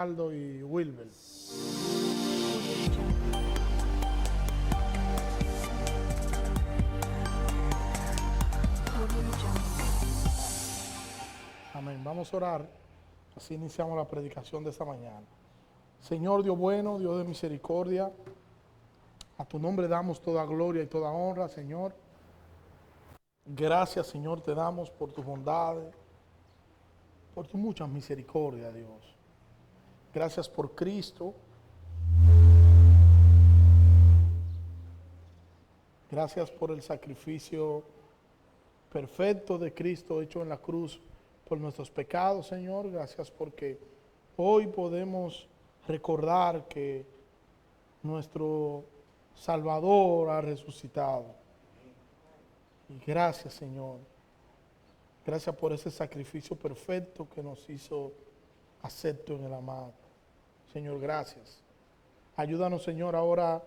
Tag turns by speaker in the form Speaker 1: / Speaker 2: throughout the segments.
Speaker 1: Aldo y Wilber. Amén. Vamos a orar. Así iniciamos la predicación de esta mañana. Señor Dios bueno, Dios de misericordia, a tu nombre damos toda gloria y toda honra, Señor. Gracias, Señor, te damos por tus bondades, por tu mucha misericordia, Dios. Gracias por Cristo. Gracias por el sacrificio perfecto de Cristo hecho en la cruz por nuestros pecados, Señor. Gracias porque hoy podemos recordar que nuestro Salvador ha resucitado. Y gracias, Señor. Gracias por ese sacrificio perfecto que nos hizo acepto en el amado. Señor, gracias. Ayúdanos, Señor, ahora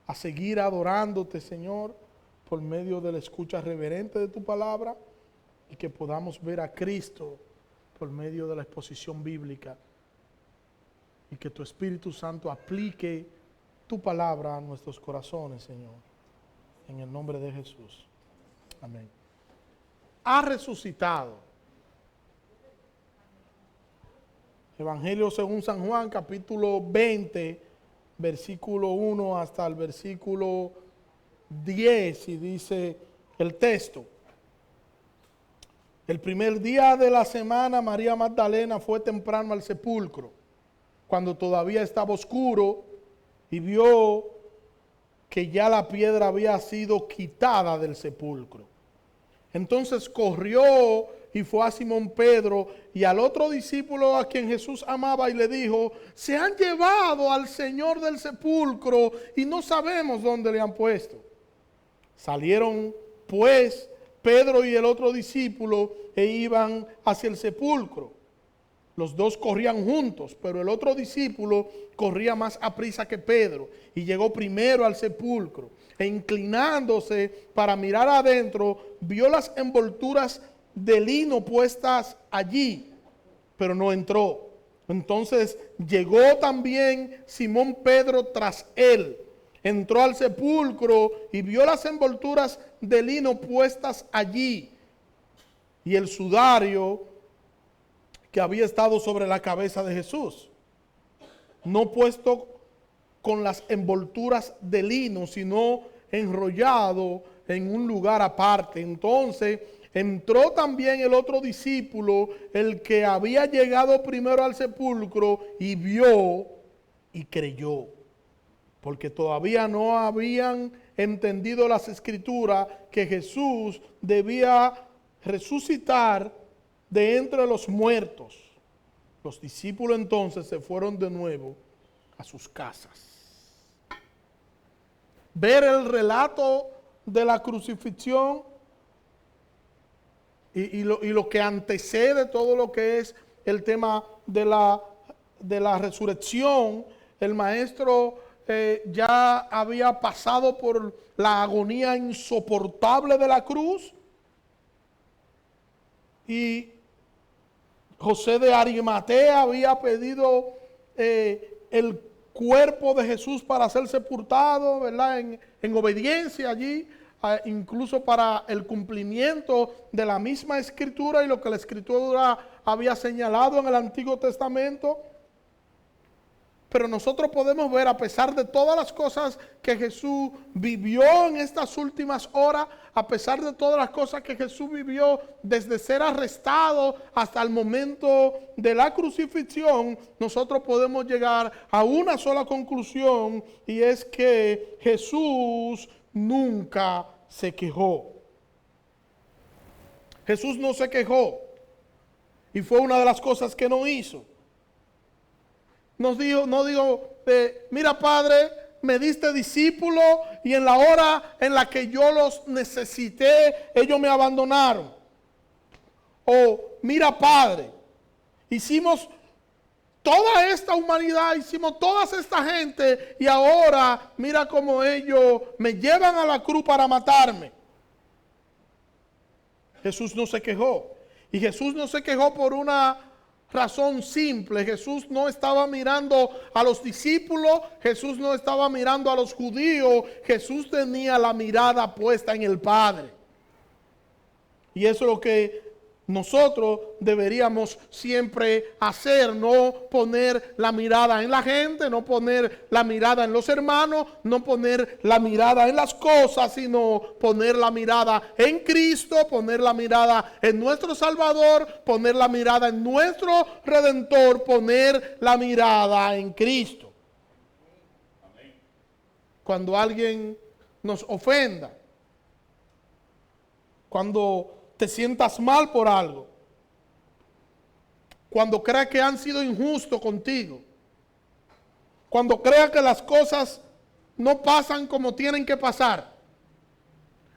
Speaker 1: a seguir adorándote, Señor, por medio de la escucha reverente de tu palabra y que podamos ver a Cristo por medio de la exposición bíblica y que tu Espíritu Santo aplique tu palabra a nuestros corazones, Señor. En el nombre de Jesús. Amén. Ha resucitado. Evangelio según San Juan, capítulo 20, versículo 1 hasta el versículo 10, y dice el texto: el primer día de la semana, María Magdalena fue temprano al sepulcro, cuando todavía estaba oscuro, y vio que ya la piedra había sido quitada del sepulcro. Entonces corrió y fue a Simón Pedro y al otro discípulo a quien Jesús amaba y le dijo: se han llevado al Señor del sepulcro y no sabemos dónde le han puesto. Salieron pues Pedro y el otro discípulo e iban hacia el sepulcro. Los dos corrían juntos, pero el otro discípulo corría más aprisa que Pedro y llegó primero al sepulcro. E inclinándose para mirar adentro, vio las envolturas de lino puestas allí, pero no entró. Entonces llegó también Simón Pedro tras él. Entró al sepulcro y vio las envolturas de lino puestas allí y el sudario que había estado sobre la cabeza de Jesús, no puesto con las envolturas de lino, sino enrollado en un lugar aparte. Entonces entró también el otro discípulo, el que había llegado primero al sepulcro, y vio y creyó, porque todavía no habían entendido las escrituras que Jesús debía resucitar de entre los muertos. Los discípulos entonces se fueron de nuevo a sus casas. Ver el relato de la crucifixión y lo que antecede todo lo que es el tema de la resurrección. El maestro ya había pasado por la agonía insoportable de la cruz, y José de Arimatea había pedido el cuerpo de Jesús para ser sepultado, ¿verdad? En obediencia allí, incluso para el cumplimiento de la misma escritura y lo que la escritura había señalado en el Antiguo Testamento. Pero nosotros podemos ver, a pesar de todas las cosas que Jesús vivió en estas últimas horas, a pesar de todas las cosas que Jesús vivió desde ser arrestado hasta el momento de la crucifixión, nosotros podemos llegar a una sola conclusión, y es que Jesús nunca se quejó. Jesús no se quejó, y fue una de las cosas que no hizo. No digo, mira Padre, me diste discípulos y en la hora en la que yo los necesité, ellos me abandonaron. O mira Padre, hicimos toda esta humanidad, hicimos toda esta gente, y ahora mira cómo ellos me llevan a la cruz para matarme. Jesús no se quejó. Y Jesús no se quejó por una razón simple. Jesús no estaba mirando a los discípulos, Jesús no estaba mirando a los judíos, Jesús tenía la mirada puesta en el Padre. Y eso es lo que nosotros deberíamos siempre hacer, no poner la mirada en la gente, no poner la mirada en los hermanos, no poner la mirada en las cosas, sino poner la mirada en Cristo, poner la mirada en nuestro Salvador, poner la mirada en nuestro Redentor, poner la mirada en Cristo. Cuando alguien nos ofenda, cuando te sientas mal por algo, cuando creas que han sido injustos contigo, cuando creas que las cosas no pasan como tienen que pasar,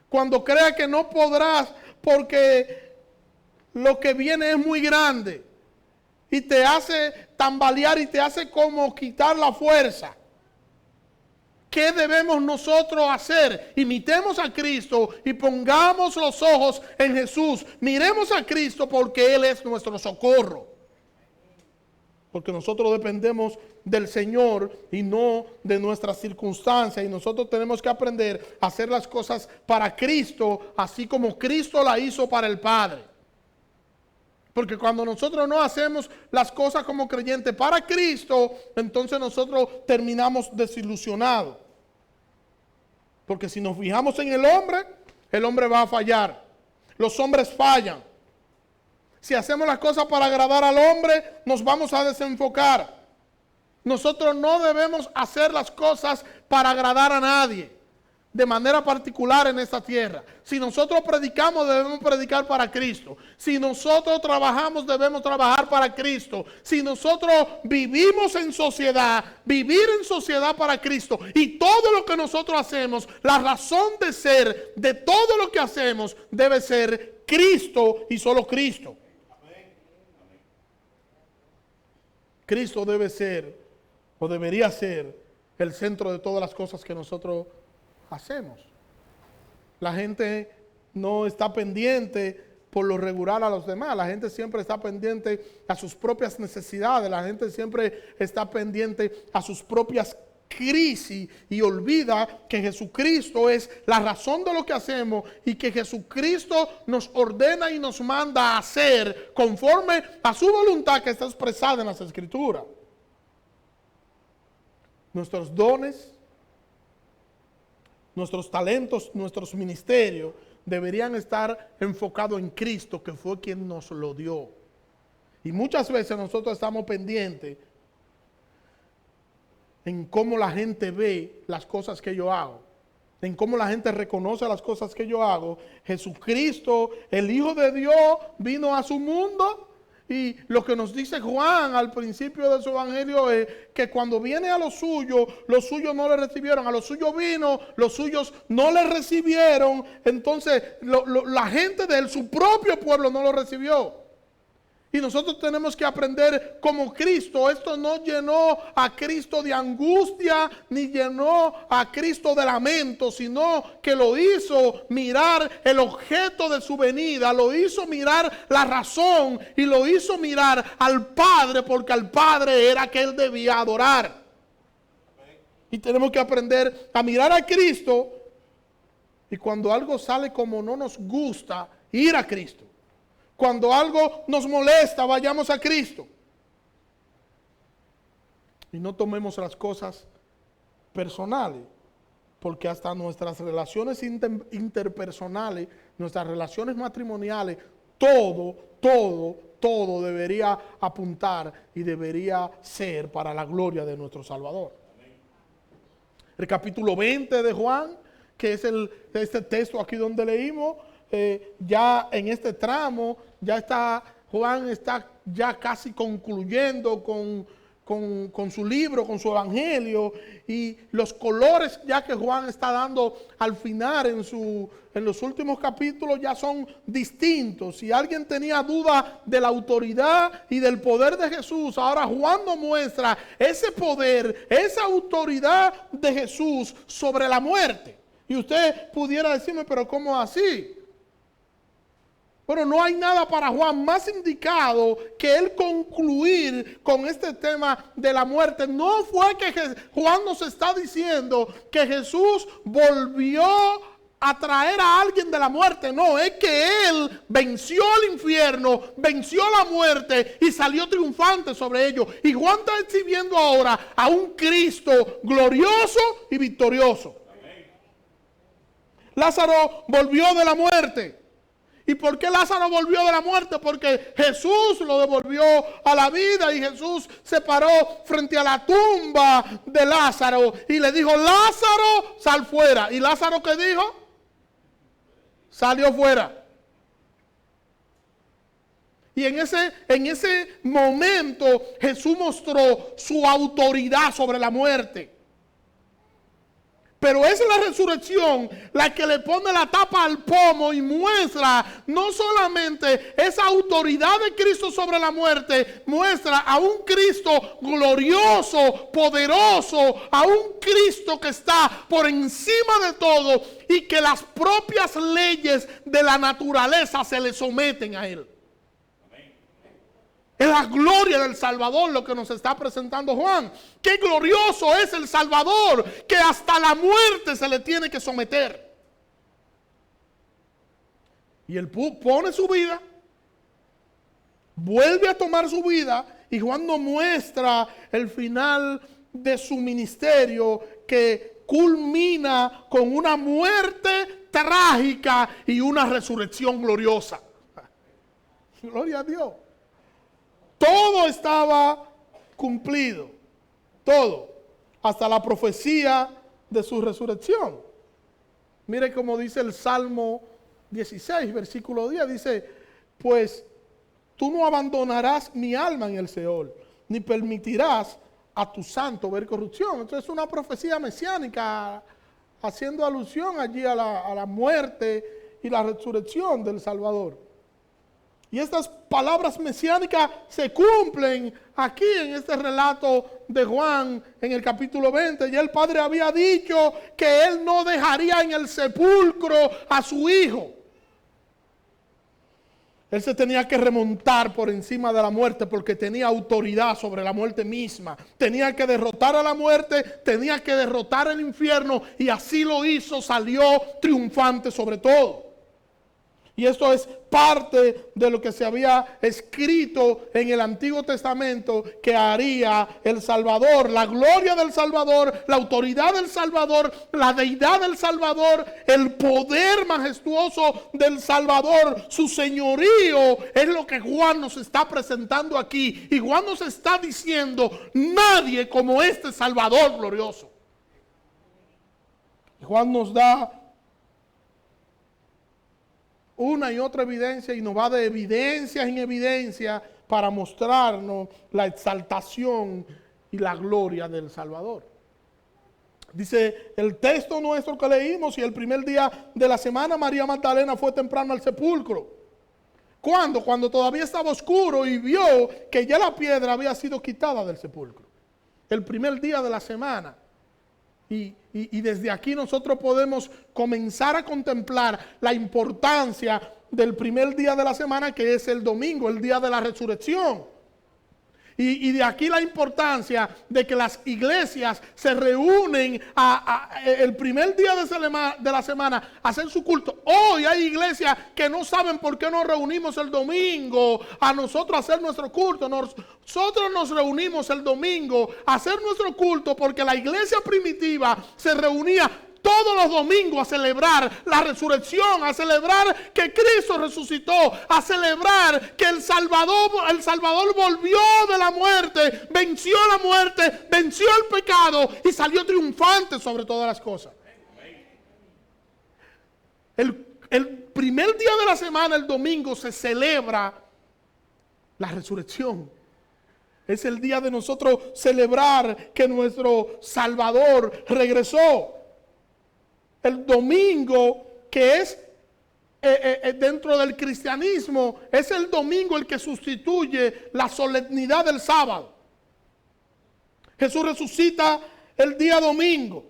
Speaker 1: cuando creas que no podrás porque lo que viene es muy grande y te hace tambalear y te hace como quitar la fuerza. ¿Qué debemos nosotros hacer? Imitemos a Cristo y pongamos los ojos en Jesús. Miremos a Cristo porque Él es nuestro socorro. Porque nosotros dependemos del Señor y no de nuestras circunstancias. Y nosotros tenemos que aprender a hacer las cosas para Cristo, así como Cristo la hizo para el Padre. Porque cuando nosotros no hacemos las cosas como creyentes para Cristo, entonces nosotros terminamos desilusionados. Porque si nos fijamos en el hombre va a fallar. Los hombres fallan. Si hacemos las cosas para agradar al hombre, nos vamos a desenfocar. Nosotros no debemos hacer las cosas para agradar a nadie, de manera particular en esta tierra. Si nosotros predicamos, debemos predicar para Cristo. Si nosotros trabajamos, debemos trabajar para Cristo. Si nosotros vivimos en sociedad, vivir en sociedad para Cristo. Y todo lo que nosotros hacemos, la razón de ser de todo lo que hacemos debe ser Cristo y solo Cristo. Cristo debe ser o debería ser el centro de todas las cosas que nosotros hacemos. La gente no está pendiente por lo regular a los demás. La gente siempre está pendiente a sus propias necesidades. La gente siempre está pendiente a sus propias crisis y olvida que Jesucristo es la razón de lo que hacemos y que Jesucristo nos ordena y nos manda a hacer conforme a su voluntad que está expresada en las Escrituras. Nuestros dones, nuestros talentos, nuestros ministerios deberían estar enfocados en Cristo, que fue quien nos lo dio. Y muchas veces nosotros estamos pendientes en cómo la gente ve las cosas que yo hago, en cómo la gente reconoce las cosas que yo hago. Jesucristo, el Hijo de Dios, vino a su mundo. Y lo que nos dice Juan al principio de su evangelio es que cuando viene a los suyos no le recibieron. A los suyos vino, los suyos no le recibieron. Entonces la gente de él, su propio pueblo, no lo recibió. Y nosotros tenemos que aprender como Cristo. Esto no llenó a Cristo de angustia, ni llenó a Cristo de lamento, sino que lo hizo mirar el objeto de su venida, lo hizo mirar la razón y lo hizo mirar al Padre, porque al Padre era que él debía adorar. Y tenemos que aprender a mirar a Cristo, y cuando algo sale como no nos gusta, ir a Cristo. Cuando algo nos molesta, vayamos a Cristo. Y no tomemos las cosas personales, porque hasta nuestras relaciones interpersonales, nuestras relaciones matrimoniales, todo debería apuntar y debería ser para la gloria de nuestro Salvador. El capítulo 20 de Juan, que es este texto aquí donde leímos, ya en este tramo, Juan está ya casi concluyendo con su libro, con su evangelio, y los colores ya que Juan está dando al final en los últimos capítulos ya son distintos. Si alguien tenía duda de la autoridad y del poder de Jesús, ahora Juan nos muestra ese poder, esa autoridad de Jesús sobre la muerte. Y usted pudiera decirme, pero ¿cómo así? Bueno, no hay nada para Juan más indicado que él concluir con este tema de la muerte. No fue que Juan nos está diciendo que Jesús volvió a traer a alguien de la muerte. No, es que él venció el infierno, venció la muerte y salió triunfante sobre ellos. Y Juan está exhibiendo ahora a un Cristo glorioso y victorioso. Amén. Lázaro volvió de la muerte. ¿Y por qué Lázaro volvió de la muerte? Porque Jesús lo devolvió a la vida y Jesús se paró frente a la tumba de Lázaro y le dijo: Lázaro, sal fuera. ¿Y Lázaro qué dijo? Salió fuera. Y en ese momento Jesús mostró su autoridad sobre la muerte. Pero es la resurrección la que le pone la tapa al pomo y muestra no solamente esa autoridad de Cristo sobre la muerte, muestra a un Cristo glorioso, poderoso, a un Cristo que está por encima de todo y que las propias leyes de la naturaleza se le someten a él. Es la gloria del Salvador lo que nos está presentando Juan. Qué glorioso es el Salvador, que hasta la muerte se le tiene que someter. Y él pone su vida, vuelve a tomar su vida, y Juan nos muestra el final de su ministerio, que culmina con una muerte trágica y una resurrección gloriosa. Gloria a Dios. Todo estaba cumplido, todo, hasta la profecía de su resurrección. Mire cómo dice el Salmo 16, versículo 10, dice: pues tú no abandonarás mi alma en el Seol, ni permitirás a tu santo ver corrupción. Entonces es una profecía mesiánica, haciendo alusión allí a la muerte y la resurrección del Salvador. Y estas palabras mesiánicas se cumplen aquí en este relato de Juan en el capítulo 20. Ya el Padre había dicho que Él no dejaría en el sepulcro a su Hijo. Él se tenía que remontar por encima de la muerte porque tenía autoridad sobre la muerte misma. Tenía que derrotar a la muerte, tenía que derrotar el infierno, y así lo hizo, salió triunfante sobre todo. Y esto es parte de lo que se había escrito en el Antiguo Testamento que haría el Salvador. La gloria del Salvador, la autoridad del Salvador, la deidad del Salvador, el poder majestuoso del Salvador, su señorío, es lo que Juan nos está presentando aquí. Y Juan nos está diciendo: nadie como este Salvador glorioso. Y Juan nos da una y otra evidencia, y nos va de evidencias en evidencia para mostrarnos la exaltación y la gloria del Salvador. Dice el texto nuestro que leímos: y el primer día de la semana María Magdalena fue temprano al sepulcro. ¿Cuándo? Cuando todavía estaba oscuro, y vio que ya la piedra había sido quitada del sepulcro. El primer día de la semana. Y desde aquí nosotros podemos comenzar a contemplar la importancia del primer día de la semana, que es el domingo, el día de la resurrección. Y de aquí la importancia de que las iglesias se reúnen el primer día de la semana a hacer su culto. Hoy hay iglesias que no saben por qué nos reunimos el domingo a nosotros hacer nuestro culto. Nosotros nos reunimos el domingo a hacer nuestro culto porque la iglesia primitiva se reunía todos los domingos a celebrar la resurrección, a celebrar que Cristo resucitó, a celebrar que el Salvador volvió de la muerte, venció la muerte, venció el pecado y salió triunfante sobre todas las cosas. El primer día de la semana, el domingo, se celebra la resurrección. Es el día de nosotros celebrar que nuestro Salvador regresó. El domingo, que es dentro del cristianismo, es el domingo el que sustituye la solemnidad del sábado. Jesús resucita el día domingo.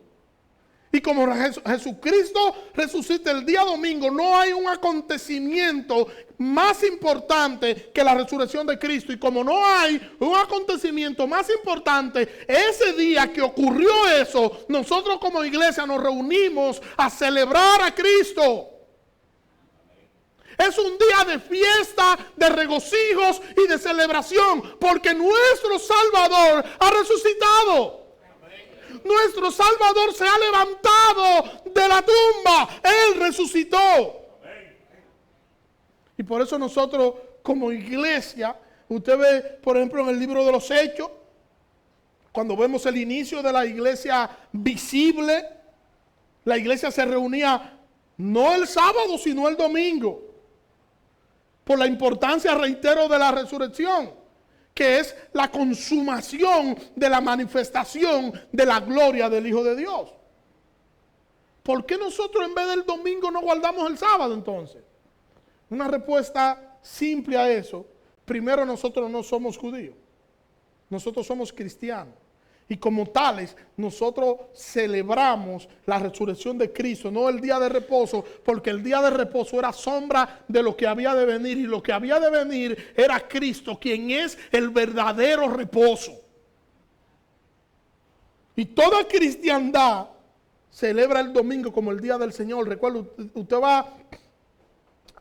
Speaker 1: Y como Jesucristo resucita el día domingo, no hay un acontecimiento más importante que la resurrección de Cristo. Y como no hay un acontecimiento más importante, ese día que ocurrió eso, nosotros como iglesia nos reunimos a celebrar a Cristo. Es un día de fiesta, de regocijos y de celebración, porque nuestro Salvador ha resucitado. Nuestro Salvador se ha levantado de la tumba. Él resucitó. Y por eso nosotros como iglesia, usted ve, por ejemplo, en el libro de los Hechos, cuando vemos el inicio de la iglesia visible, la iglesia se reunía no el sábado, sino el domingo. Por la importancia, reitero, de la resurrección, que es la consumación de la manifestación de la gloria del Hijo de Dios. ¿Por qué nosotros en vez del domingo no guardamos el sábado entonces? Una respuesta simple a eso. Primero, nosotros no somos judíos. Nosotros somos cristianos. Y como tales, nosotros celebramos la resurrección de Cristo, no el día de reposo, porque el día de reposo era sombra de lo que había de venir. Y lo que había de venir era Cristo, quien es el verdadero reposo. Y toda cristiandad celebra el domingo como el día del Señor. Recuerda, usted va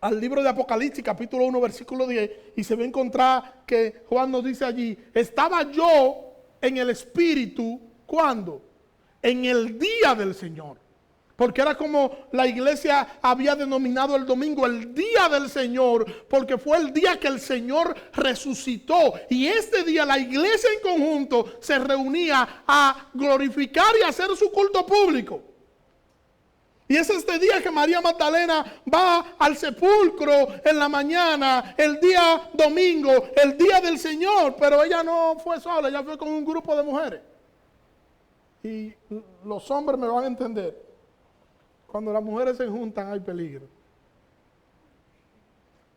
Speaker 1: al libro de Apocalipsis, capítulo 1, versículo 10, y se va a encontrar que Juan nos dice allí: estaba yo en el Espíritu, ¿cuándo? En el día del Señor. Porque era como la iglesia había denominado el domingo, el día del Señor, porque fue el día que el Señor resucitó. Y este día la iglesia en conjunto se reunía a glorificar y hacer su culto público. Y es este día que María Magdalena va al sepulcro en la mañana, el día domingo, el día del Señor. Pero ella no fue sola, ella fue con un grupo de mujeres. Y los hombres me van a entender. Cuando las mujeres se juntan hay peligro.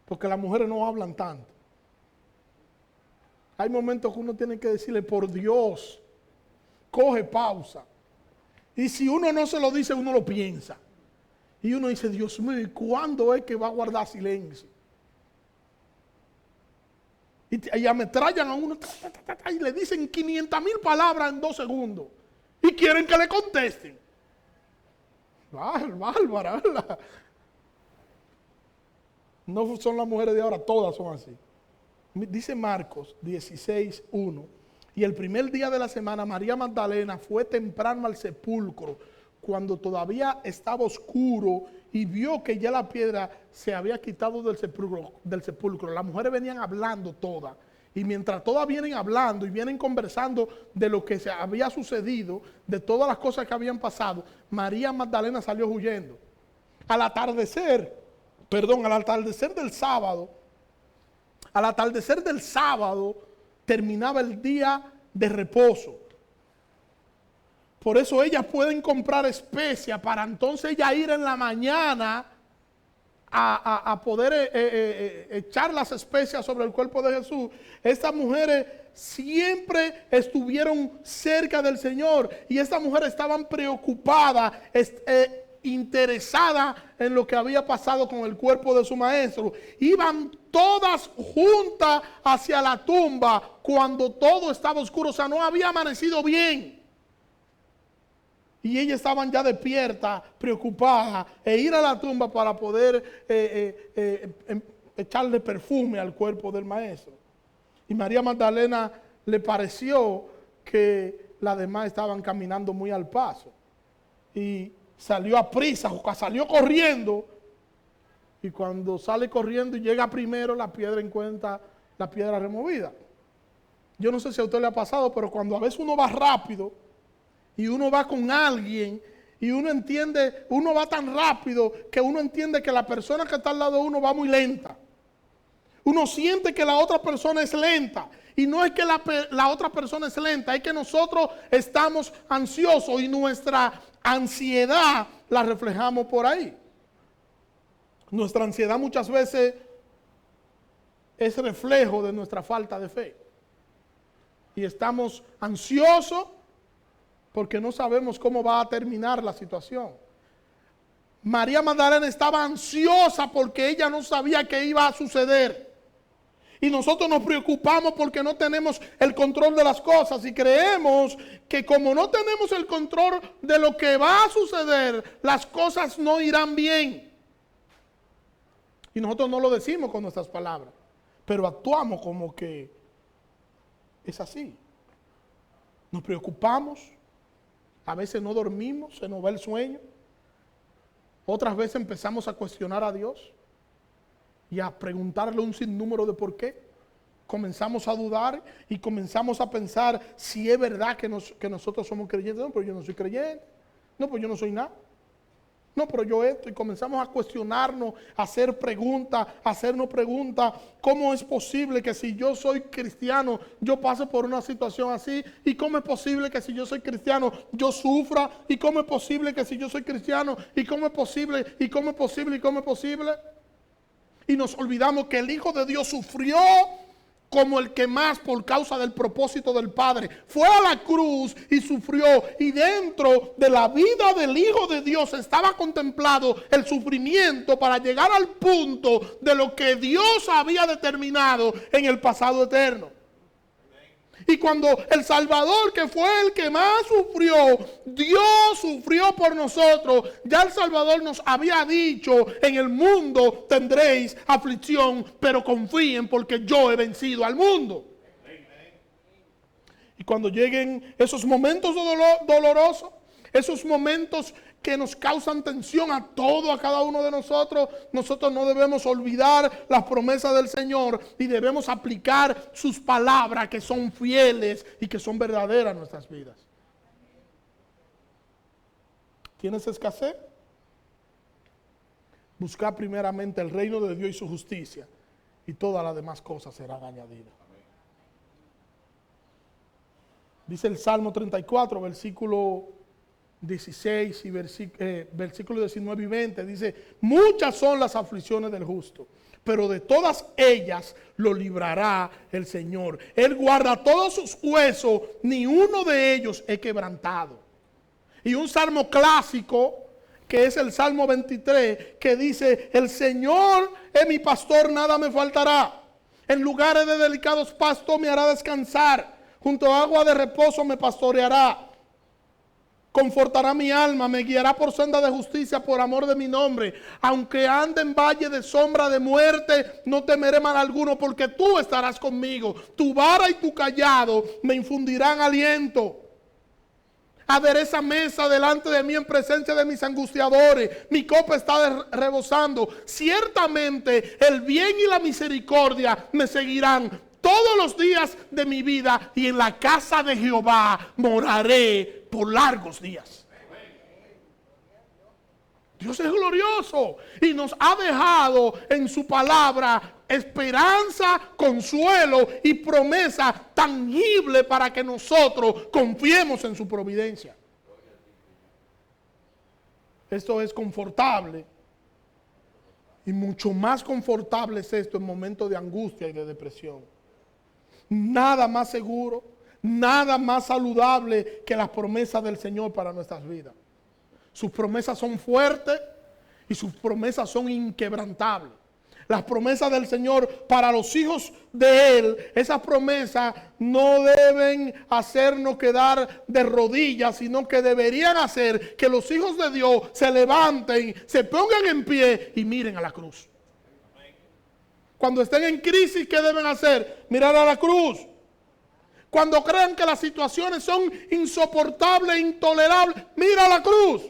Speaker 1: Porque las mujeres no hablan tanto. Hay momentos que uno tiene que decirle: por Dios, coge pausa. Y si uno no se lo dice, uno lo piensa. Y uno dice: Dios mío, ¿cuándo es que va a guardar silencio? Y ametrallan a uno y le dicen 500,000 palabras en 2 segundos. Y quieren que le contesten. Bárbara, ¿verdad? No son las mujeres de ahora, todas son así. Dice Marcos 16:1. Y el primer día de la semana, María Magdalena fue temprano al sepulcro, cuando todavía estaba oscuro, y vio que ya la piedra se había quitado del sepulcro. Las mujeres venían hablando todas. Y mientras todas vienen hablando y vienen conversando de lo que se había sucedido, de todas las cosas que habían pasado, María Magdalena salió huyendo. Al atardecer del sábado, terminaba el día de reposo. Por eso ellas pueden comprar especias para entonces ya ir en la mañana a poder echar las especias sobre el cuerpo de Jesús. Estas mujeres siempre estuvieron cerca del Señor, y estas mujeres estaban preocupadas, interesadas en lo que había pasado con el cuerpo de su maestro. Iban todas juntas hacia la tumba cuando todo estaba oscuro, o sea, no había amanecido bien. Y ellas estaban ya despiertas, preocupadas, ir a la tumba para poder echarle perfume al cuerpo del maestro. Y María Magdalena le pareció que las demás estaban caminando muy al paso. Y salió a prisa, salió corriendo. Y cuando sale corriendo y llega primero, la piedra encuentra la piedra removida. Yo no sé si a usted le ha pasado, pero cuando a veces uno va rápido, y uno va con alguien, y uno entiende, uno va tan rápido que uno entiende que la persona que está al lado de uno va muy lenta. Uno siente que la otra persona es lenta. Y no es que la otra persona es lenta, es que nosotros estamos ansiosos y nuestra ansiedad la reflejamos por ahí. Nuestra ansiedad muchas veces es reflejo de nuestra falta de fe. Y estamos ansiosos porque no sabemos cómo va a terminar la situación. María Magdalena estaba ansiosa porque ella no sabía qué iba a suceder. Y nosotros nos preocupamos porque no tenemos el control de las cosas y creemos que como no tenemos el control de lo que va a suceder, las cosas no irán bien. Y nosotros no lo decimos con nuestras palabras, pero actuamos como que es así. Nos preocupamos, a veces no dormimos, se nos va el sueño. Otras veces empezamos a cuestionar a Dios y a preguntarle un sinnúmero de por qué. Comenzamos a dudar y comenzamos a pensar si es verdad que nosotros somos creyentes. No, pero yo no soy creyente. No, pues yo no soy nada. No, pero yo esto. Y comenzamos a cuestionarnos, a hacer preguntas, a hacernos preguntas. ¿Cómo es posible que si yo soy cristiano, yo pase por una situación así? ¿Y cómo es posible que si yo soy cristiano, yo sufra? ¿Y cómo es posible que si yo soy cristiano? ¿Y cómo es posible? ¿Y cómo es posible? ¿Y cómo es posible? Y nos olvidamos que el Hijo de Dios sufrió como el que más por causa del propósito del Padre. Fue a la cruz y sufrió. Y dentro de la vida del Hijo de Dios estaba contemplado el sufrimiento para llegar al punto de lo que Dios había determinado en el pasado eterno. Y cuando el Salvador, que fue el que más sufrió, Dios sufrió por nosotros, ya el Salvador nos había dicho: en el mundo tendréis aflicción, pero confíen porque yo he vencido al mundo. Y cuando lleguen esos momentos dolorosos, esos momentos que nos causan tensión a cada uno de nosotros, nosotros no debemos olvidar las promesas del Señor y debemos aplicar sus palabras que son fieles y que son verdaderas en nuestras vidas. ¿Tienes escasez? Busca primeramente el reino de Dios y su justicia, y todas las demás cosas serán añadidas. Dice el Salmo 34, versículo 16 y versículos 19 y 20, dice: muchas son las aflicciones del justo, pero de todas ellas lo librará el Señor. Él guarda todos sus huesos, ni uno de ellos es quebrantado. Y un salmo clásico, que es el Salmo 23, que dice: el Señor es mi pastor, nada me faltará. En lugares de delicados pastos me hará descansar, junto a agua de reposo me pastoreará. Confortará mi alma, me guiará por senda de justicia por amor de mi nombre. Aunque ande en valle de sombra de muerte, no temeré mal alguno, porque tú estarás conmigo. Tu vara y tu cayado me infundirán aliento. Adereza mesa delante de mí en presencia de mis angustiadores. Mi copa está rebosando. Ciertamente el bien y la misericordia me seguirán todos los días de mi vida, y en la casa de Jehová moraré por largos días. Dios es glorioso y nos ha dejado en su palabra esperanza, consuelo y promesa tangible para que nosotros confiemos en su providencia. Esto es confortable, y mucho más confortable es esto en momentos de angustia y de depresión. Nada más seguro, nada más saludable que las promesas del Señor para nuestras vidas. Sus promesas son fuertes y sus promesas son inquebrantables. Las promesas del Señor para los hijos de Él, esas promesas no deben hacernos quedar de rodillas, sino que deberían hacer que los hijos de Dios se levanten, se pongan en pie y miren a la cruz. Cuando estén en crisis, ¿qué deben hacer? Mirar a la cruz. Cuando crean que las situaciones son insoportables e intolerables, mira a la cruz.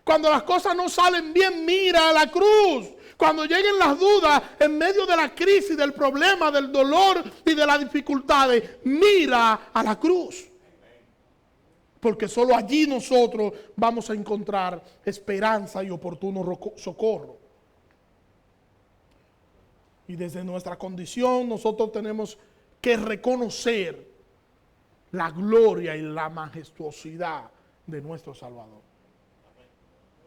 Speaker 1: Cuando las cosas no salen bien, mira a la cruz. Cuando lleguen las dudas en medio de la crisis, del problema, del dolor y de las dificultades, mira a la cruz. Porque solo allí nosotros vamos a encontrar esperanza y oportuno socorro. Y desde nuestra condición nosotros tenemos que reconocer la gloria y la majestuosidad de nuestro Salvador.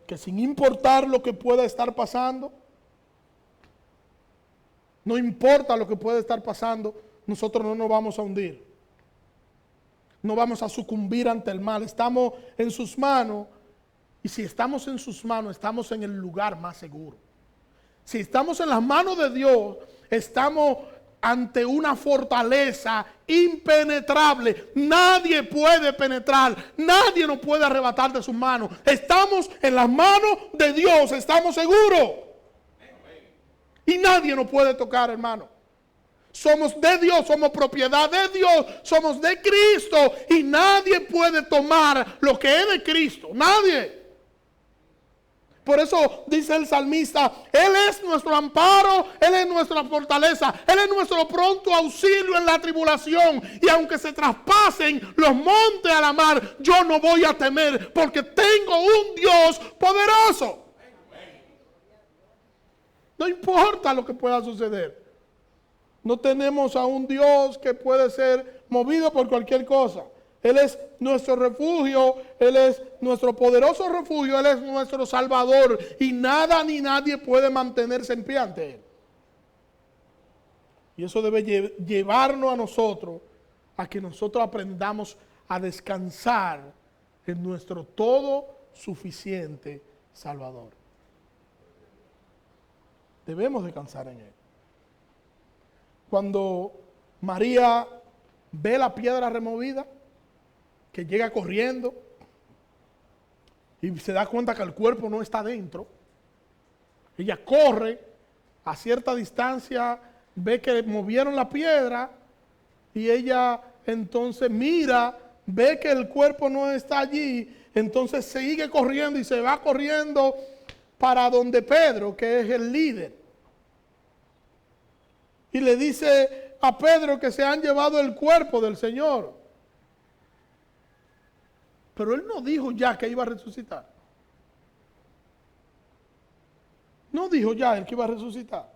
Speaker 1: Que sin importar lo que pueda estar pasando, no importa lo que pueda estar pasando, nosotros no nos vamos a hundir. no vamos a sucumbir ante el mal. Estamos en sus manos. Y si estamos en sus manos, estamos en el lugar más seguro. Si estamos en las manos de Dios, estamos ante una fortaleza impenetrable. Nadie puede penetrar, nadie nos puede arrebatar de sus manos. Estamos en las manos de Dios, estamos seguros. Y nadie nos puede tocar, hermano. Somos de Dios, somos propiedad de Dios, somos de Cristo. Y nadie puede tomar lo que es de Cristo, nadie. Por eso dice el salmista, Él es nuestro amparo, Él es nuestra fortaleza, Él es nuestro pronto auxilio en la tribulación. Y aunque se traspasen los montes a la mar, yo no voy a temer porque tengo un Dios poderoso. No importa lo que pueda suceder. No tenemos a un Dios que puede ser movido por cualquier cosa. Él es nuestro refugio, Él es nuestro poderoso refugio, Él es nuestro Salvador. Y nada ni nadie puede mantenerse en pie ante Él. Y eso debe llevarnos a nosotros a que nosotros aprendamos a descansar en nuestro todo suficiente Salvador. Debemos descansar en Él. Cuando María ve la piedra removida, que llega corriendo y se da cuenta que el cuerpo no está dentro, ella corre a cierta distancia, ve que movieron la piedra y ella entonces mira, ve que el cuerpo no está allí, entonces sigue corriendo y se va corriendo para donde Pedro, que es el líder. Y le dice a Pedro que se han llevado el cuerpo del Señor. Pero él no dijo ya que iba a resucitar. No dijo ya él que iba a resucitar.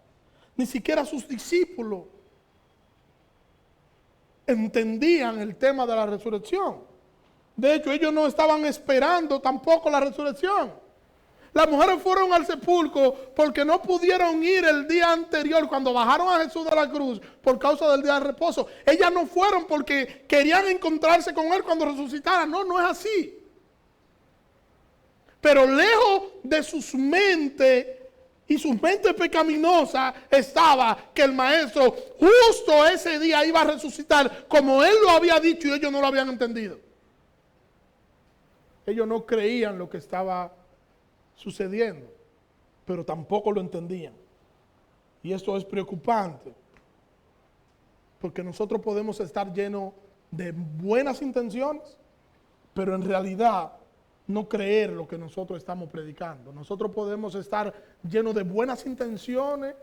Speaker 1: Ni siquiera sus discípulos entendían el tema de la resurrección. De hecho, ellos no estaban esperando tampoco la resurrección. Las mujeres fueron al sepulcro porque no pudieron ir el día anterior cuando bajaron a Jesús de la cruz por causa del día de reposo. Ellas no fueron porque querían encontrarse con Él cuando resucitara. No, no es así. Pero lejos de sus mentes y sus mentes pecaminosas estaba que el Maestro justo ese día iba a resucitar como Él lo había dicho y ellos no lo habían entendido. Ellos no creían lo que estaba sucediendo, pero tampoco lo entendían. Y esto es preocupante, porque nosotros podemos estar llenos de buenas intenciones, pero en realidad no creer lo que nosotros estamos predicando. Nosotros podemos estar llenos de buenas intenciones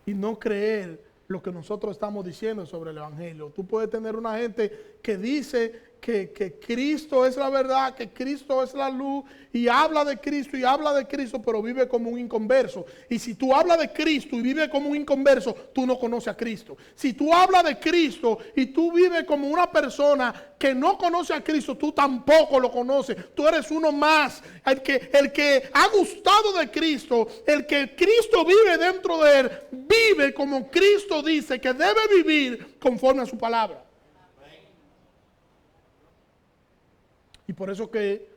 Speaker 1: y no creer lo que nosotros estamos diciendo sobre el Evangelio. Tú puedes tener una gente que dice que Cristo es la verdad, que Cristo es la luz, y habla de Cristo, pero vive como un inconverso. Y si tú hablas de Cristo y vives como un inconverso, tú no conoces a Cristo. Si tú hablas de Cristo y tú vives como una persona que no conoce a Cristo, tú tampoco lo conoces. Tú eres uno más. El que ha gustado de Cristo, el que Cristo vive dentro de él, vive como Cristo dice que debe vivir conforme a su palabra. Y por eso que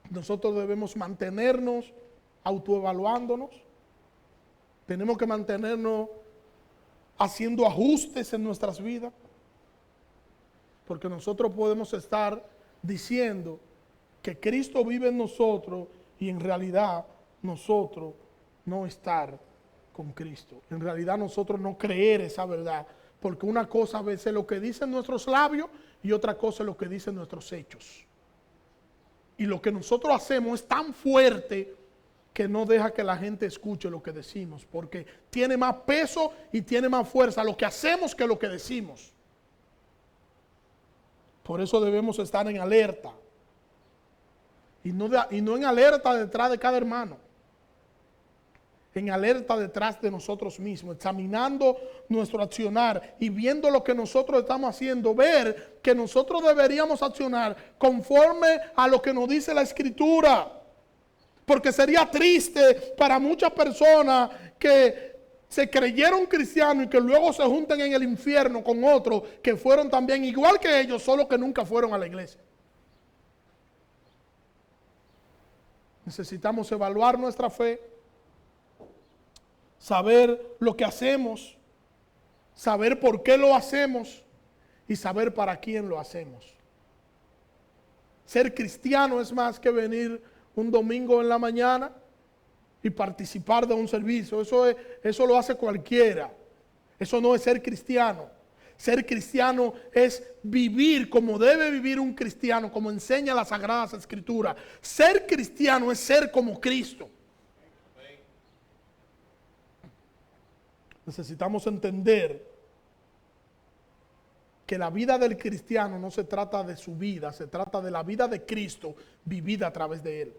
Speaker 1: nosotros debemos mantenernos autoevaluándonos. Tenemos que mantenernos haciendo ajustes en nuestras vidas. Porque nosotros podemos estar diciendo que Cristo vive en nosotros y en realidad nosotros no estar con Cristo. En realidad nosotros no creer esa verdad. Porque una cosa a veces es lo que dicen nuestros labios y otra cosa es lo que dicen nuestros hechos. Y lo que nosotros hacemos es tan fuerte que no deja que la gente escuche lo que decimos, porque tiene más peso y tiene más fuerza lo que hacemos que lo que decimos. Por eso debemos estar en alerta. Y no en alerta detrás de cada hermano. En alerta detrás de nosotros mismos, examinando nuestro accionar y viendo lo que nosotros estamos haciendo, ver que nosotros deberíamos accionar conforme a lo que nos dice la Escritura. Porque sería triste para muchas personas que se creyeron cristianos y que luego se junten en el infierno con otros que fueron también igual que ellos, solo que nunca fueron a la iglesia. Necesitamos evaluar nuestra fe, saber lo que hacemos, saber por qué lo hacemos y saber para quién lo hacemos. Ser cristiano es más que venir un domingo en la mañana y participar de un servicio. Eso lo hace cualquiera. Eso no es ser cristiano. Ser cristiano es vivir como debe vivir un cristiano, como enseña las Sagradas Escrituras. Ser cristiano es ser como Cristo. Necesitamos entender que la vida del cristiano no se trata de su vida, se trata de la vida de Cristo vivida a través de él.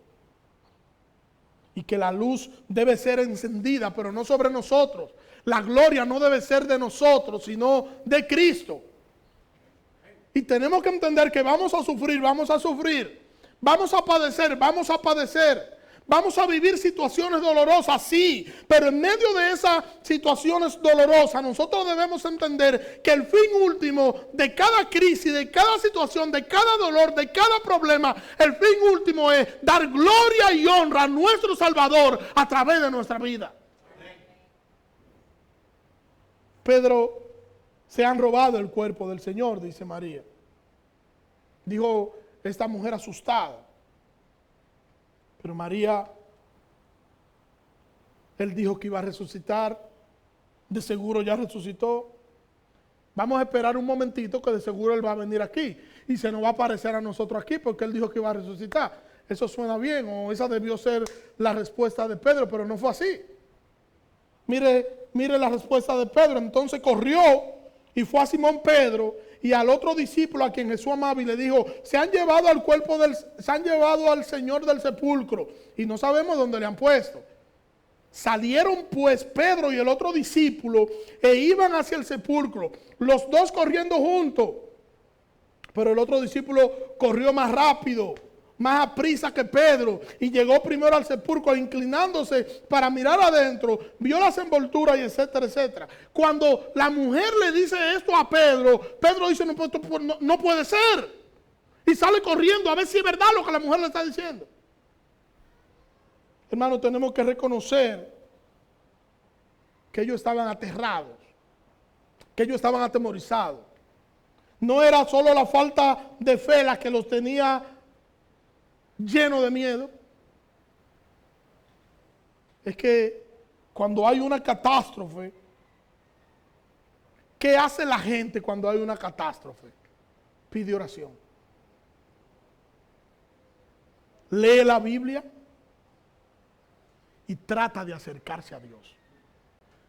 Speaker 1: Y que la luz debe ser encendida, pero no sobre nosotros. La gloria no debe ser de nosotros, sino de Cristo. Y tenemos que entender que vamos a sufrir, vamos a padecer, vamos a vivir situaciones dolorosas, sí, pero en medio de esas situaciones dolorosas nosotros debemos entender que el fin último de cada crisis, de cada situación, de cada dolor, de cada problema, el fin último es dar gloria y honra a nuestro Salvador a través de nuestra vida. Pedro, se han robado el cuerpo del Señor, dice María. Dijo esta mujer asustada. Pero María, él dijo que iba a resucitar. De seguro ya resucitó. Vamos a esperar un momentito que de seguro él va a venir aquí. Y se nos va a aparecer a nosotros aquí porque él dijo que iba a resucitar. Eso suena bien, o esa debió ser la respuesta de Pedro, pero no fue así. Mire la respuesta de Pedro. Entonces corrió y fue a Simón Pedro y al otro discípulo a quien Jesús amaba y le dijo: se han llevado al Señor del sepulcro y no sabemos dónde le han puesto. Salieron pues Pedro y el otro discípulo e iban hacia el sepulcro, los dos corriendo juntos. Pero el otro discípulo corrió más rápido, más aprisa que Pedro, y llegó primero al sepulcro, inclinándose para mirar adentro, vio las envolturas y etcétera, etcétera. Cuando la mujer le dice esto a Pedro, Pedro dice: no puede ser. Y sale corriendo a ver si es verdad lo que la mujer le está diciendo. Hermano, tenemos que reconocer que ellos estaban aterrados, que ellos estaban atemorizados. No era solo la falta de fe la que los tenía lleno de miedo. Es que cuando hay una catástrofe, ¿qué hace la gente cuando hay una catástrofe? Pide oración. Lee la Biblia y trata de acercarse a Dios.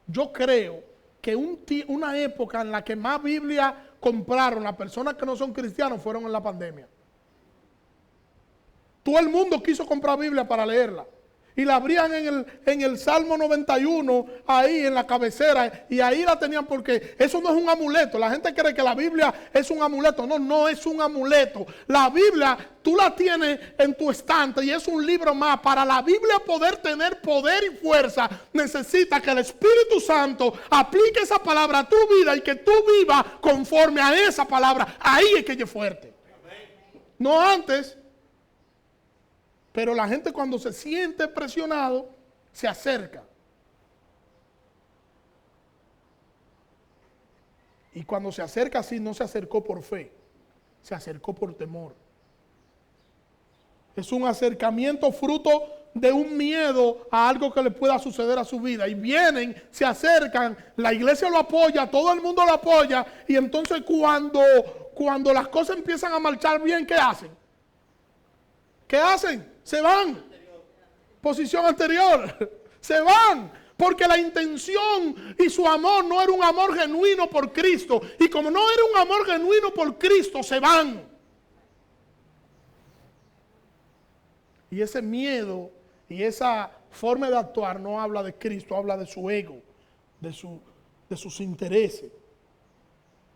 Speaker 1: Yo creo que una época en la que más Biblia compraron las personas que no son cristianos fueron en la pandemia. Todo el mundo quiso comprar Biblia para leerla. Y la abrían en el Salmo 91, ahí en la cabecera. Y ahí la tenían porque eso no es un amuleto. La gente cree que la Biblia es un amuleto. No, no es un amuleto. La Biblia tú la tienes en tu estante y es un libro más. Para la Biblia poder tener poder y fuerza, necesita que el Espíritu Santo aplique esa palabra a tu vida y que tú vivas conforme a esa palabra. Ahí es que ella es fuerte. No antes. Pero la gente cuando se siente presionado, se acerca. Y cuando se acerca así, no se acercó por fe, se acercó por temor. Es un acercamiento fruto de un miedo a algo que le pueda suceder a su vida. Y vienen, se acercan, la iglesia lo apoya, todo el mundo lo apoya. Y entonces cuando las cosas empiezan a marchar bien, ¿qué hacen? ¿Qué hacen? Se van. Posición anterior. Se van. Porque la intención y su amor no era un amor genuino por Cristo. Y como no era un amor genuino por Cristo, se van. Y ese miedo y esa forma de actuar no habla de Cristo, habla de su ego, de sus intereses.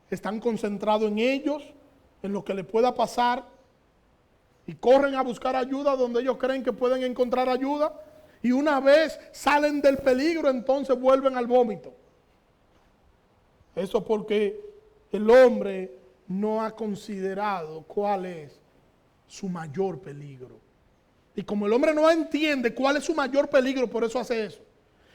Speaker 1: Están concentrados en ellos, en lo que les pueda pasar. Y corren a buscar ayuda donde ellos creen que pueden encontrar ayuda. Y una vez salen del peligro, entonces vuelven al vómito. Eso porque el hombre no ha considerado cuál es su mayor peligro. Y como el hombre no entiende cuál es su mayor peligro, por eso hace eso.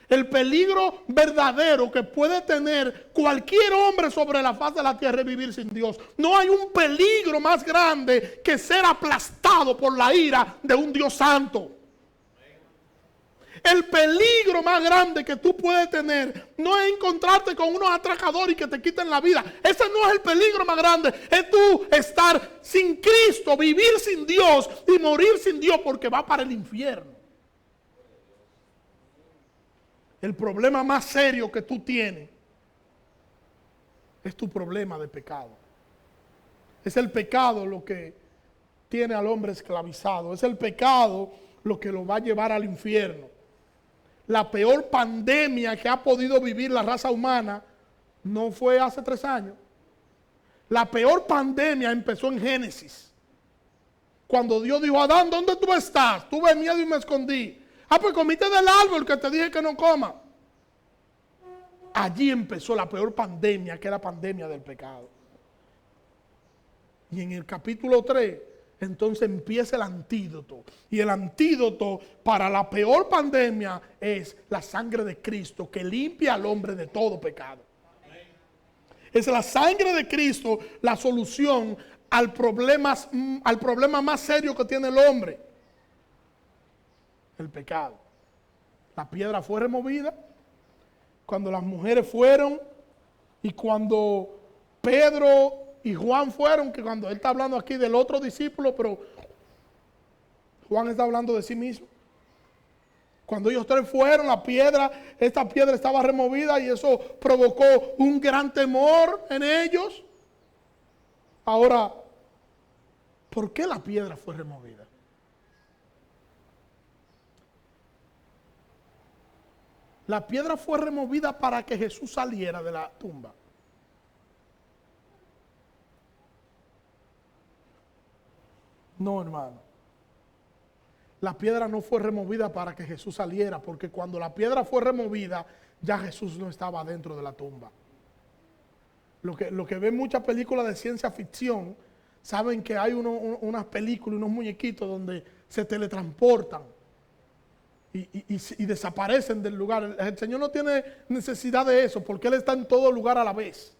Speaker 1: El peligro verdadero que puede tener cualquier hombre sobre la faz de la tierra es vivir sin Dios. No hay un peligro más grande que ser aplastado por la ira de un Dios santo. El peligro más grande que tú puedes tener no es encontrarte con unos atracadores y que te quiten la vida. Ese no es el peligro más grande. Es tú estar sin Cristo, vivir sin Dios y morir sin Dios porque va para el infierno. El problema más serio que tú tienes es tu problema de pecado. Es el pecado lo que tiene al hombre esclavizado. Es el pecado lo que lo va a llevar al infierno. La peor pandemia que ha podido vivir la raza humana no fue hace 3 años. La peor pandemia empezó en Génesis. Cuando Dios dijo, Adán, ¿dónde tú estás? Tuve miedo y me escondí. Ah, pues comiste del árbol que te dije que no coma. Allí empezó la peor pandemia, que es la pandemia del pecado. Y en el capítulo 3, entonces empieza el antídoto. Y el antídoto para la peor pandemia es la sangre de Cristo, que limpia al hombre de todo pecado. Es la sangre de Cristo la solución al problema más serio que tiene el hombre. El pecado. La piedra fue removida cuando las mujeres fueron y cuando Pedro y Juan fueron, que cuando él está hablando aquí del otro discípulo, pero Juan está hablando de sí mismo. Cuando ellos 3 fueron, esta piedra estaba removida y eso provocó un gran temor en ellos. Ahora, ¿por qué la piedra fue removida? La piedra fue removida para que Jesús saliera de la tumba. No, hermano. La piedra no fue removida para que Jesús saliera, porque cuando la piedra fue removida, ya Jesús no estaba dentro de la tumba. Lo que ven muchas películas de ciencia ficción, saben que hay unas películas, unos muñequitos donde se teletransportan. Y desaparecen del lugar. El Señor no tiene necesidad de eso porque Él está en todo lugar a la vez.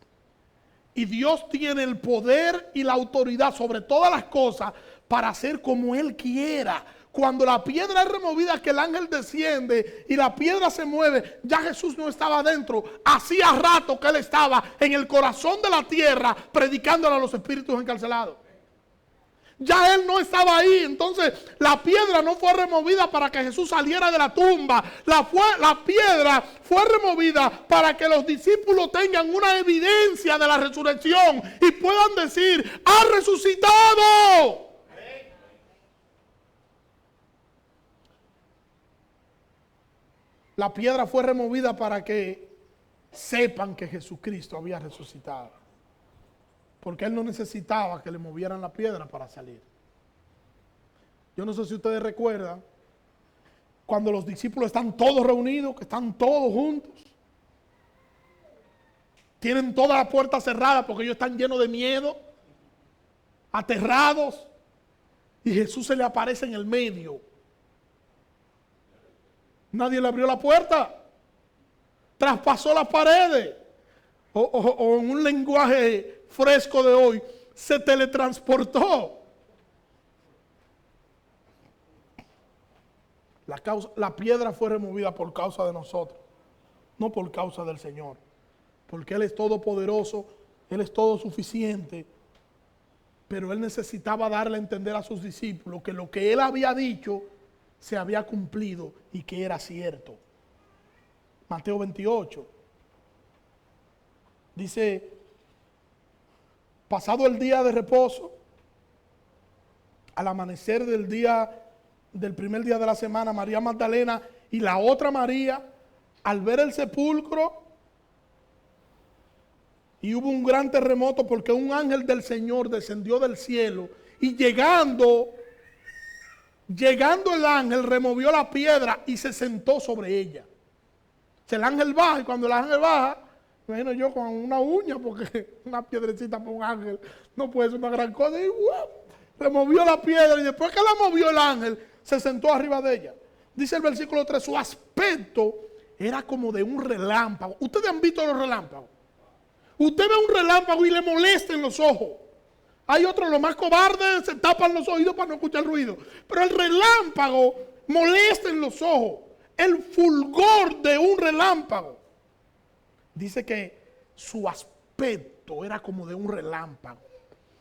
Speaker 1: Y Dios tiene el poder y la autoridad sobre todas las cosas para hacer como Él quiera. Cuando la piedra es removida, que el ángel desciende y la piedra se mueve, ya Jesús no estaba adentro. Hacía rato que Él estaba en el corazón de la tierra predicándole a los espíritus encarcelados. Ya Él no estaba ahí. Entonces la piedra no fue removida para que Jesús saliera de la tumba. La piedra fue removida para que los discípulos tengan una evidencia de la resurrección y puedan decir, ¡ha resucitado! La piedra fue removida para que sepan que Jesucristo había resucitado. Porque Él no necesitaba que le movieran la piedra para salir. Yo no sé si ustedes recuerdan, cuando los discípulos están todos reunidos, que están todos juntos. Tienen toda la puerta cerrada porque ellos están llenos de miedo, aterrados. Y Jesús se le aparece en el medio. Nadie le abrió la puerta. Traspasó las paredes. O en un lenguaje fresco de hoy, se teletransportó. La piedra fue removida por causa de nosotros, no por causa del Señor. Porque Él es todopoderoso, Él es todo suficiente. Pero Él necesitaba darle a entender a sus discípulos que lo que Él había dicho se había cumplido y que era cierto. Mateo 28. Dice, pasado el día de reposo, al amanecer del primer día de la semana, María Magdalena y la otra María, al ver el sepulcro, y hubo un gran terremoto porque un ángel del Señor descendió del cielo y llegando Llegando el ángel, removió la piedra y se sentó sobre ella. El ángel baja, y cuando el ángel baja, me imagino yo con una uña, porque una piedrecita para un ángel no puede ser una gran cosa. Y removió la piedra, y después que la movió el ángel, se sentó arriba de ella. Dice el versículo 3, su aspecto era como de un relámpago. ¿Ustedes han visto los relámpagos? Usted ve un relámpago y le molesta en los ojos. Hay otros, los más cobardes, se tapan los oídos para no escuchar ruido. Pero el relámpago molesta en los ojos. El fulgor de un relámpago. Dice que su aspecto era como de un relámpago.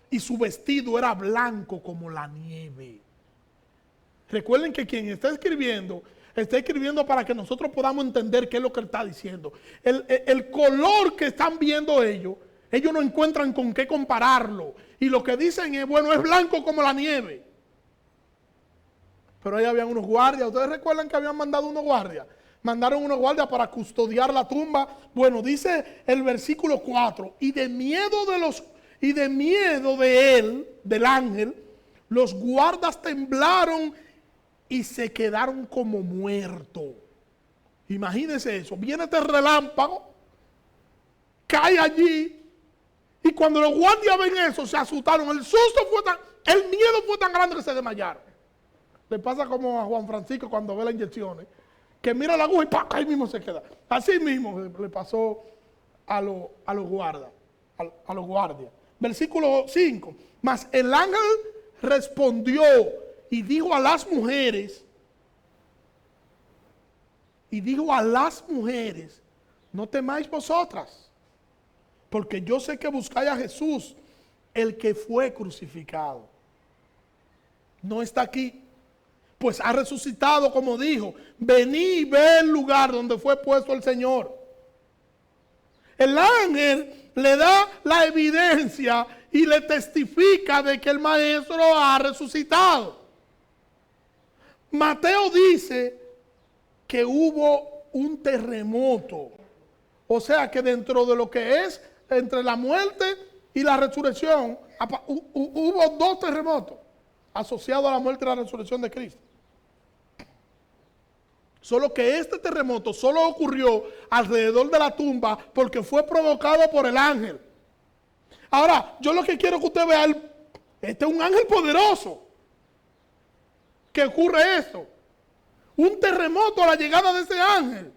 Speaker 1: Y su vestido era blanco como la nieve. Recuerden que quien está escribiendo para que nosotros podamos entender qué es lo que él está diciendo. El color que están viendo ellos no encuentran con qué compararlo. Y lo que dicen es, bueno, es blanco como la nieve. Pero ahí habían unos guardias. ¿Ustedes recuerdan que habían mandado unos guardias? Mandaron unos guardias para custodiar la tumba. Bueno, dice el versículo 4, y de miedo de él, del ángel, los guardas temblaron y se quedaron como muertos. Imagínense eso. Viene este relámpago, cae allí, y cuando los guardias ven eso, se asustaron. El miedo fue tan grande que se desmayaron. Le pasa como a Juan Francisco cuando ve las inyecciones, que mira la aguja y ¡pac! Ahí mismo se queda. Así mismo le pasó a los guardias. Versículo 5. Mas el ángel respondió y dijo a las mujeres, no temáis vosotras, porque yo sé que buscáis a Jesús, el que fue crucificado. No está aquí, pues ha resucitado, como dijo. Vení y ve el lugar donde fue puesto el Señor. El ángel le da la evidencia y le testifica de que el maestro ha resucitado. Mateo dice que hubo un terremoto. O sea que dentro de lo que es entre la muerte y la resurrección, hubo 2 terremotos asociados a la muerte y la resurrección de Cristo. Solo que este terremoto solo ocurrió alrededor de la tumba porque fue provocado por el ángel. Ahora, yo lo que quiero que usted vea, este es un ángel poderoso que ocurre esto. Un terremoto a la llegada de ese ángel.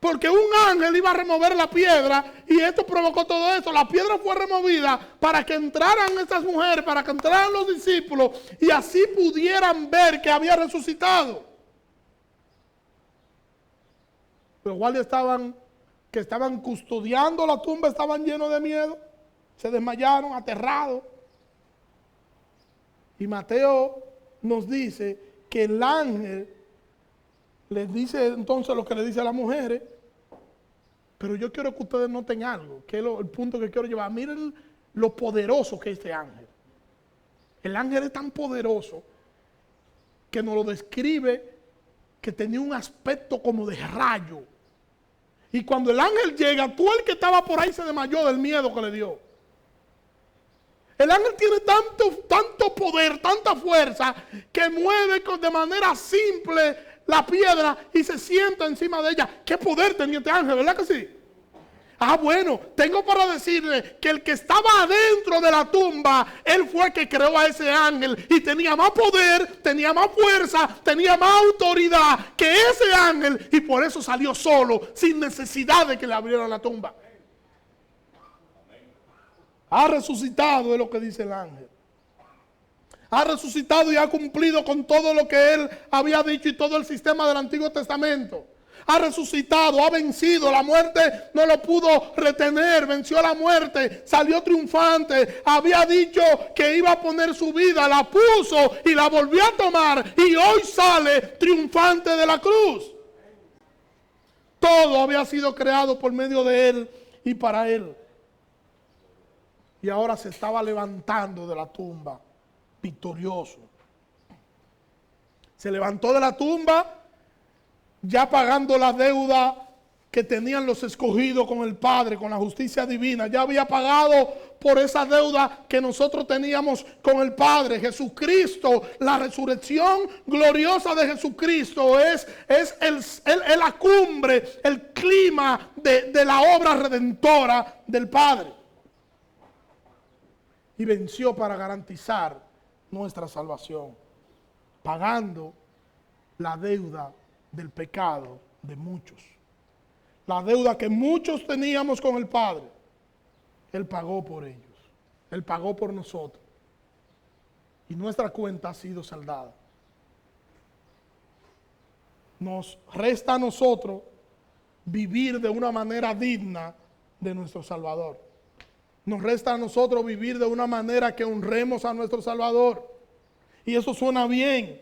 Speaker 1: Porque un ángel iba a remover la piedra y esto provocó todo esto. La piedra fue removida para que entraran estas mujeres, para que entraran los discípulos y así pudieran ver que había resucitado. Los guardias que estaban custodiando la tumba estaban llenos de miedo. Se desmayaron, aterrados. Y Mateo nos dice que el ángel les dice entonces lo que le dice a las mujeres. Pero yo quiero que ustedes noten algo, que es el punto que quiero llevar. Miren lo poderoso que es este ángel. El ángel es tan poderoso que nos lo describe que tenía un aspecto como de rayo. Y cuando el ángel llega, todo el que estaba por ahí se desmayó del miedo que le dio. El ángel tiene tanto poder, tanta fuerza, que mueve de manera simple la piedra y se sienta encima de ella. ¿Qué poder tenía este ángel, verdad que sí? Ah, bueno, tengo para decirle que el que estaba adentro de la tumba, él fue el que creó a ese ángel y tenía más poder, tenía más fuerza, tenía más autoridad que ese ángel y por eso salió solo, sin necesidad de que le abrieran la tumba. Ha resucitado, es lo que dice el ángel. Ha resucitado y ha cumplido con todo lo que él había dicho y todo el sistema del Antiguo Testamento. Ha resucitado, ha vencido, la muerte no lo pudo retener, venció la muerte, salió triunfante, había dicho que iba a poner su vida, la puso y la volvió a tomar y hoy sale triunfante de la cruz. Todo había sido creado por medio de él y para él. Y ahora se estaba levantando de la tumba, victorioso. Se levantó de la tumba, ya pagando la deuda que tenían los escogidos con el Padre, con la justicia divina. Ya había pagado por esa deuda que nosotros teníamos con el Padre. Jesucristo, la resurrección gloriosa de Jesucristo es la cumbre, el clima de la obra redentora del Padre. Y venció para garantizar nuestra salvación, pagando la deuda del pecado de muchos. La deuda que muchos teníamos con el Padre, Él pagó por ellos. Él pagó por nosotros. Y nuestra cuenta ha sido saldada. Nos resta a nosotros vivir de una manera digna de nuestro Salvador. Nos resta a nosotros vivir de una manera que honremos a nuestro Salvador. Y eso suena bien,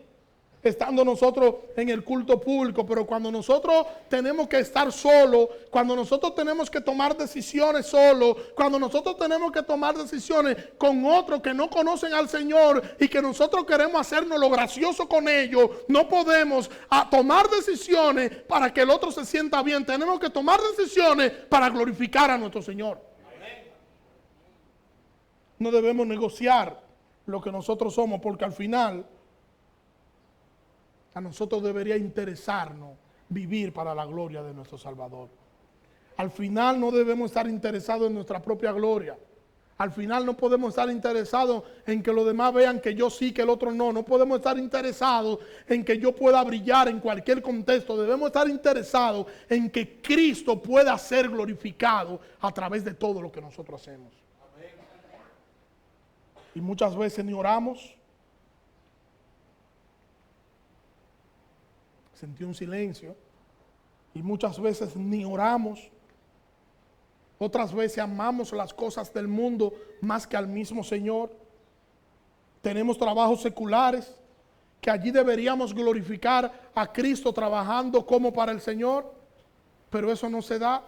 Speaker 1: estando nosotros en el culto público, pero cuando nosotros tenemos que estar solos, cuando nosotros tenemos que tomar decisiones solos, cuando nosotros tenemos que tomar decisiones con otros que no conocen al Señor y que nosotros queremos hacernos lo gracioso con ellos, no podemos tomar decisiones para que el otro se sienta bien. Tenemos que tomar decisiones para glorificar a nuestro Señor. No debemos negociar lo que nosotros somos, porque al final a nosotros debería interesarnos vivir para la gloria de nuestro Salvador. Al final no debemos estar interesados en nuestra propia gloria. Al final no podemos estar interesados en que los demás vean que yo sí, que el otro no. No podemos estar interesados en que yo pueda brillar en cualquier contexto. Debemos estar interesados en que Cristo pueda ser glorificado a través de todo lo que nosotros hacemos. Y muchas veces ni oramos. Sentí un silencio. Y muchas veces ni oramos. Otras veces amamos las cosas del mundo más que al mismo Señor. Tenemos trabajos seculares que allí deberíamos glorificar a Cristo trabajando como para el Señor. Pero eso no se da.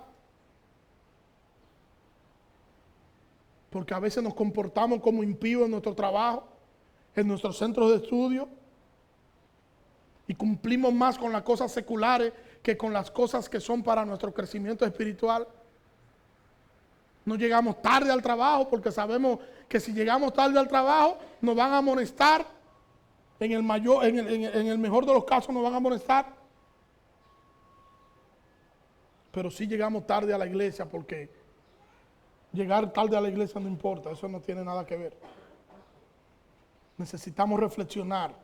Speaker 1: Porque a veces nos comportamos como impíos en nuestro trabajo, en nuestros centros de estudio. Y cumplimos más con las cosas seculares que con las cosas que son para nuestro crecimiento espiritual. No llegamos tarde al trabajo porque sabemos que si llegamos tarde al trabajo nos van a amonestar. En el mejor de los casos nos van a amonestar. Pero si llegamos tarde a la iglesia, porque llegar tarde a la iglesia no importa, eso no tiene nada que ver. Necesitamos reflexionar.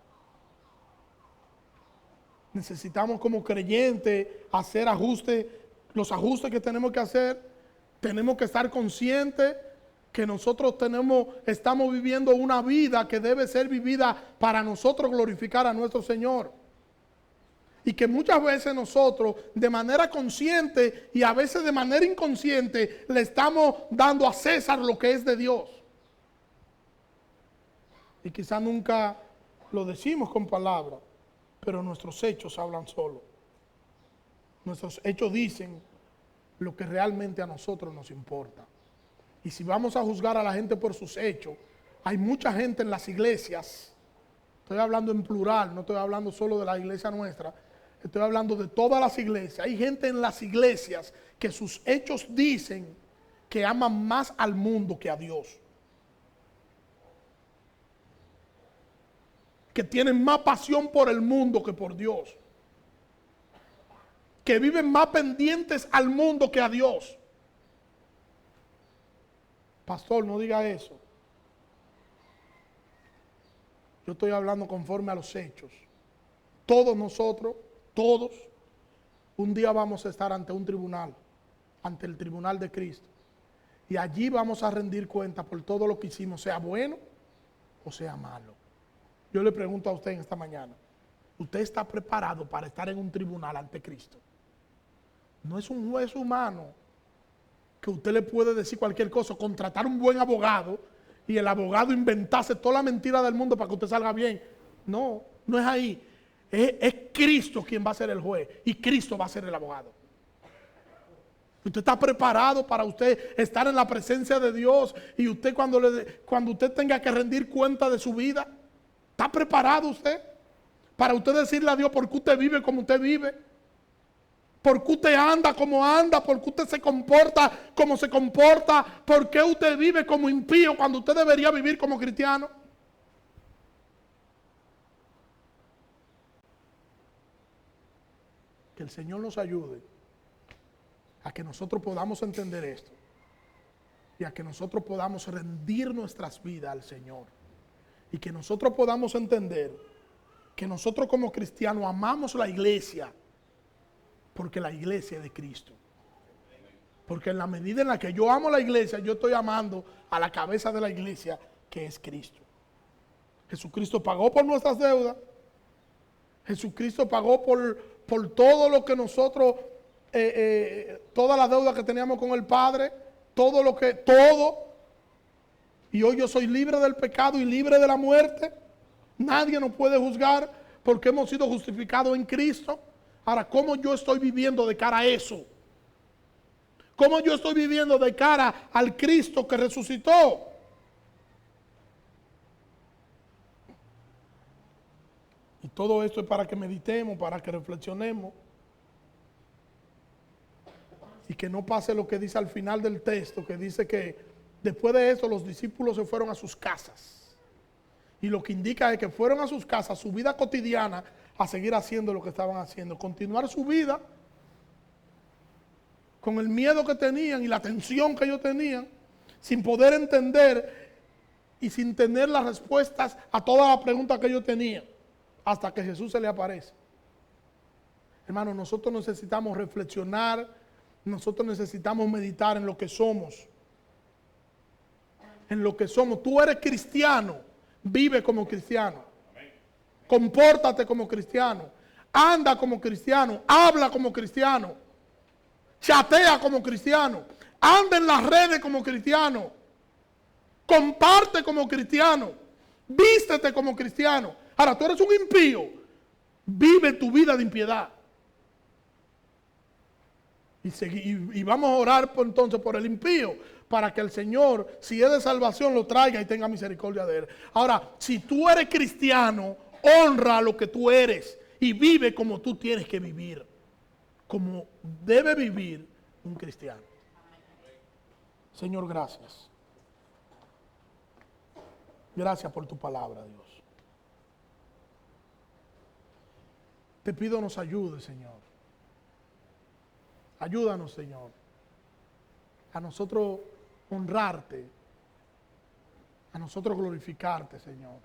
Speaker 1: Necesitamos como creyentes hacer ajustes, los ajustes que tenemos que hacer. Tenemos que estar conscientes que nosotros estamos viviendo una vida que debe ser vivida para nosotros glorificar a nuestro Señor. Y que muchas veces nosotros de manera consciente y a veces de manera inconsciente le estamos dando a César lo que es de Dios. Y quizás nunca lo decimos con palabras, pero nuestros hechos hablan solo. Nuestros hechos dicen lo que realmente a nosotros nos importa. Y si vamos a juzgar a la gente por sus hechos, hay mucha gente en las iglesias, estoy hablando en plural, no estoy hablando solo de la iglesia nuestra, estoy hablando de todas las iglesias. Hay gente en las iglesias que sus hechos dicen que aman más al mundo que a Dios. Que tienen más pasión por el mundo que por Dios. Que viven más pendientes al mundo que a Dios. Pastor, no diga eso. Yo estoy hablando conforme a los hechos. Todos nosotros, todos, un día vamos a estar ante un tribunal, ante el tribunal de Cristo. Y allí vamos a rendir cuenta por todo lo que hicimos, sea bueno o sea malo. Yo le pregunto a usted en esta mañana, ¿usted está preparado para estar en un tribunal ante Cristo? No es un juez humano que usted le puede decir cualquier cosa, contratar un buen abogado y el abogado inventarse toda la mentira del mundo para que usted salga bien. No, no es ahí. Es Cristo quien va a ser el juez y Cristo va a ser el abogado. Usted está preparado para usted estar en la presencia de Dios y usted cuando usted tenga que rendir cuenta de su vida, ¿está preparado usted para usted decirle a Dios por qué usted vive como usted vive? ¿Por qué usted anda como anda? ¿Por qué usted se comporta como se comporta? ¿Por qué usted vive como impío cuando usted debería vivir como cristiano? Que el Señor nos ayude a que nosotros podamos entender esto y a que nosotros podamos rendir nuestras vidas al Señor y que nosotros podamos entender que nosotros como cristianos amamos la iglesia porque la iglesia es de Cristo. Porque en la medida en la que yo amo la iglesia, yo estoy amando a la cabeza de la iglesia, que es Cristo. Jesucristo pagó por nuestras deudas. Jesucristo pagó por todo lo que nosotros, toda la deuda que teníamos con el Padre, todo. Y hoy yo soy libre del pecado y libre de la muerte. Nadie nos puede juzgar porque hemos sido justificados en Cristo. Ahora, ¿cómo yo estoy viviendo de cara a eso? ¿Cómo yo estoy viviendo de cara al Cristo que resucitó? Y todo esto es para que meditemos, para que reflexionemos. Y que no pase lo que dice al final del texto, que dice que después de eso los discípulos se fueron a sus casas. Y lo que indica es que fueron a sus casas, su vida cotidiana, a seguir haciendo lo que estaban haciendo. Continuar su vida con el miedo que tenían y la tensión que ellos tenían, sin poder entender y sin tener las respuestas a todas las preguntas que ellos tenían, hasta que Jesús se le aparece. Hermano, nosotros necesitamos reflexionar, nosotros necesitamos meditar en lo que somos. En lo que somos. Tú eres cristiano, vive como cristiano. Compórtate como cristiano. Anda como cristiano. Habla como cristiano. Chatea como cristiano. Anda en las redes como cristiano. Comparte como cristiano. Vístete como cristiano. Ahora, tú eres un impío. Vive tu vida de impiedad. Y vamos a orar entonces por el impío, para que el Señor, si es de salvación, lo traiga y tenga misericordia de él. Ahora, si tú eres cristiano, honra lo que tú eres y vive como tú tienes que vivir, como debe vivir un cristiano. Señor, gracias. Gracias por tu palabra, Dios. Te pido nos ayude, Señor. Ayúdanos, Señor, a nosotros honrarte, a nosotros glorificarte, Señor.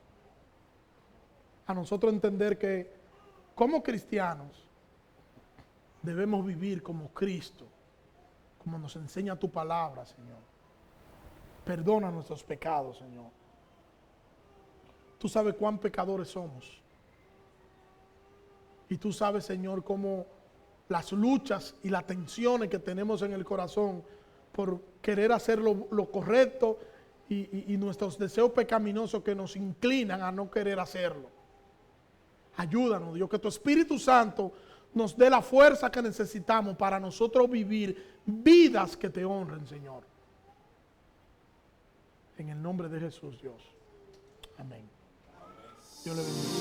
Speaker 1: A nosotros entender que como cristianos debemos vivir como Cristo, como nos enseña tu palabra, Señor. Perdona nuestros pecados, Señor. Tú sabes cuán pecadores somos. Y tú sabes, Señor, cómo las luchas y las tensiones que tenemos en el corazón por querer hacer lo correcto y nuestros deseos pecaminosos que nos inclinan a no querer hacerlo. Ayúdanos, Dios, que tu Espíritu Santo nos dé la fuerza que necesitamos para nosotros vivir vidas que te honren, Señor. En el nombre de Jesús, Dios. Amén. Dios le bendiga.